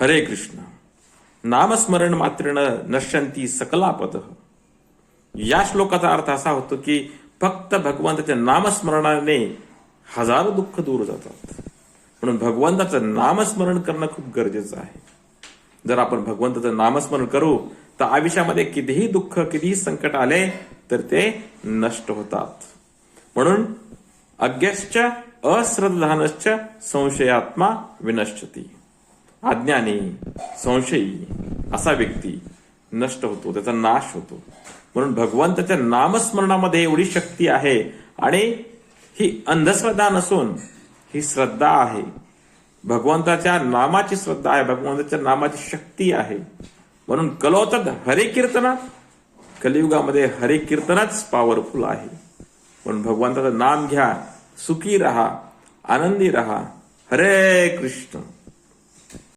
हरे कृष्ण. नामस्मरण मात्रेण नश्यंती सकलापद. या श्लोकाचा अर्थ असा होतो की फक्त भगवंताच्या नामस्मरणाने हजारो दुःख दूर जातात. म्हणून भगवंताचं नामस्मरण करणं खूप गरजेचं आहे. जर आपण भगवंताचं नामस्मरण करू तर आयुष्यामध्ये कितीही दुःख कितीही संकट आले तर ते नष्ट होतात. म्हणून अज्ञश्च अश्रद्धानश्च संशयात्मा विनश्यती. अज्ञानी संशयी असा व्यक्ती नष्ट होतो, त्याचा नाश होतो. म्हणून भगवंताच्या नामस्मरणामध्ये एवढी शक्ती आहे आणि ही अंधश्रद्धा नसून ही श्रद्धा आहे. भगवंताच्या नामाची श्रद्धा आहे, भगवंताच्या नामाची शक्ती आहे. म्हणून कलोतद हरे कीर्तना. कलियुगामध्ये हरे कीर्तनच पॉवरफुल आहे. म्हणून भगवंताचं नाम घ्या, सुखी राहा, आनंदी राहा. हरे कृष्ण.